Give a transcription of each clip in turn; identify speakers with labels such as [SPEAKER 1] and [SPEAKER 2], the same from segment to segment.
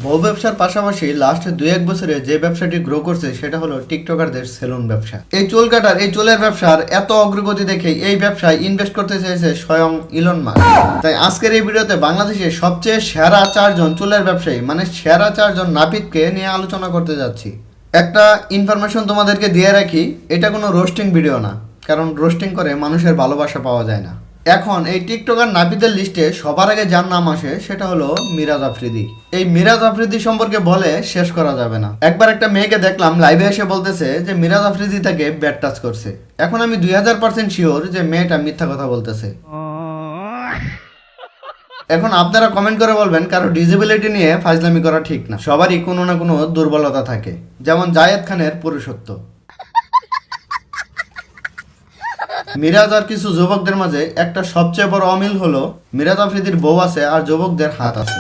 [SPEAKER 1] বউ ব্যবসার পাশাপাশি লাস্ট 2-1 বছরে যে ব্যবসাটি গ্রো করছে সেটা হলো টিকটকারদের সেলুন ব্যবসা। এই চুল কাটার, এই চুলের ব্যবসার এত অগ্রগতি দেখে এই ব্যবসায় ইনভেস্ট করতে চেয়েছে স্বয়ং ইলন মাস্ক। তাই আজকের এই ভিডিওতে বাংলাদেশের সবচেয়ে সেরা 4 জন চুলের ব্যবসায়ী মানে সেরা 4 জন নাপিতকে নিয়ে আলোচনা করতে যাচ্ছি। একটা ইনফরমেশন তোমাদেরকে দিয়ে রাখি, এটা কোনো রোস্টিং ভিডিও না, কারণ রোস্টিং করে মানুষের ভালোবাসা পাওয়া যায় না। এখন এই টিকটকার নাপিতের লিস্টে সবার আগে যার নাম আসে সেটা হলো মিরাজ আফ্রিদি। এই মিরাজ আফ্রিদি সম্পর্কে বলে শেষ করা যাবে না। একবার একটা মেয়েকে দেখলাম লাইভে এসে বলতেছে যে মিরাজ আফ্রিদি তাকে ব্যাড টাচ করছে। এখন আমি 2000% শিওর যে মেয়েটা মিথ্যা কথা বলতেছে। এখন আপনারা কমেন্ট করে বলবেন কারো ডিসেবিলিটি নিয়ে ফাজলামি করা ঠিক না, সবারই কোনো না কোনো দুর্বলতা থাকে, যেমন জায়েদ খানের পুরুষত্ব। মিরাজ আর কিছু যুবকদের মাঝে একটা সবচেয়ে বড় অমিল হলো মিরাজ আফ্রিদির বউ আছে আর যুবকদের হাত আছে।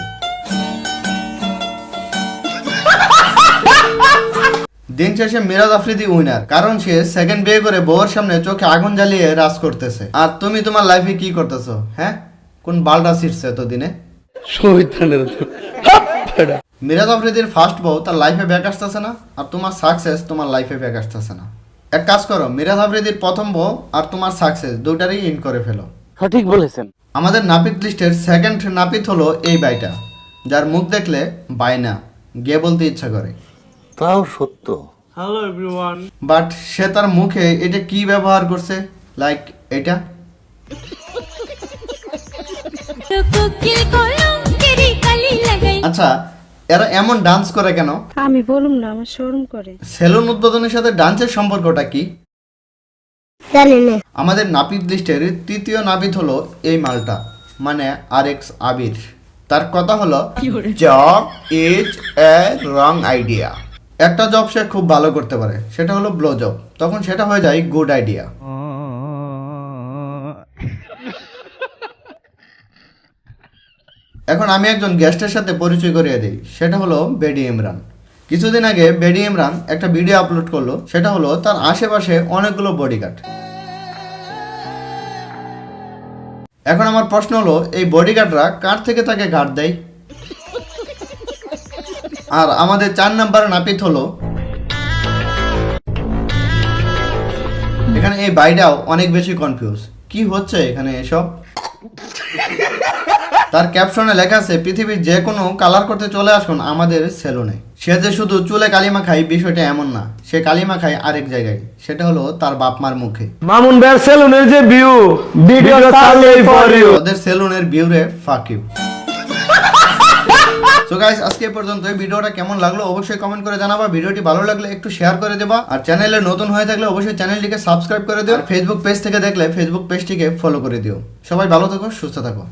[SPEAKER 1] দিন শেষে মিরাজ আফ্রিদি উইনার, কারণ সে সেকেন্ড বিয়ে করে বউয়ের সামনে চোখে আগুন জ্বালিয়ে রাজ করতেছে। আর তুমি তোমার লাইফে কি করতেছো? হ্যাঁ, কোন বালটা ছিটছে এতদিনে? মিরাজ আফ্রিদির ফার্স্ট বউ তার লাইফে ব্যাক আসতেছে না, আর তোমার সাকসেস তোমার লাইফে ব্যাক আসতেছে না। এক কাজ করো, মিরাজ আফ্রিদির প্রথম বউ আর তোমার সাকসেস দুটারই ইন করে ফেলো।
[SPEAKER 2] সঠিক বলেছেন।
[SPEAKER 1] আমাদের নাপিত লিস্টের সেকেন্ড নাপিত হলো এই বাইটা, যার মুখ দেখলে বাইনা গিয়ে বলতে ইচ্ছা করে।
[SPEAKER 2] তাও সত্য।
[SPEAKER 3] Hello everyone.
[SPEAKER 1] বাট সে তার মুখে এটা কি ব্যবহার করছে, লাইক এটা। আচ্ছা, এরা এমন ডান্স করে কেন?
[SPEAKER 4] আমি বলুম না, আমার শরম করে।
[SPEAKER 1] সেলুন উদ্বোধনের সাথে ডান্সের সম্পর্কটা কি
[SPEAKER 4] জানি না।
[SPEAKER 1] আমাদের নাপিত লিস্টের তৃতীয় নাপিত হলো এই মালটা, মানে RX আবির। তার কথা হলো job is a wrong idea. একটা জব সে খুব ভালো করতে পারে, সেটা হলো ব্লো জব, তখন সেটা হয়ে যায় গুড আইডিয়া। এখন আমি একজন গেস্টের সাথে পরিচয় করিয়ে দিই, সেটা হলো বেডি ইমরান। কিছুদিন আগে বেডি ইমরান একটা ভিডিও আপলোড করলো, সেটা হলো তার আশেপাশে অনেকগুলো বডিগার্ড। এখন আমার প্রশ্ন হলো, এই বডিগার্ডরা কার থেকে তাকে গার্ড দেয়? আর আমাদের 4 নাম্বার নাপিত হলো এখানে এই বাইটাও অনেক বেশি কনফিউজ, কি হচ্ছে এখানে এসব। তার ক্যাপশনে লেখা আছে পৃথিবীর যে কোনো কালার করতে চলে আসুন আমাদের সেলুনে। সে যে শুধু চুলে কালিমা খায় বিষয়টা এমন না, সে কালিমা খায় আরেক জায়গায়, সেটা হলো তার বাপ মার মুখে।
[SPEAKER 3] মামুন ভাইয়ের সেলুনের যে view, video Charlie for you.
[SPEAKER 1] ওদের সেলুনের ভিউরে ফাক ইউ। সো গাইস, আজকে এই পর্যন্ত। এই ভিডিওটা কেমন লাগলো অবশ্যই কমেন্ট করে জানাবা। ভিডিওটি ভালো লাগলে একটু শেয়ার করে দেবা, আর চ্যানেলে নতুন হয়ে থাকলে অবশ্যই চ্যানেলটিকে সাবস্ক্রাইব করে দিও। ফেসবুক পেজ থেকে দেখলে ফেসবুক পেজটিকে ফলো করে দিও। সবাই ভালো থাকো, সুস্থ থাকো।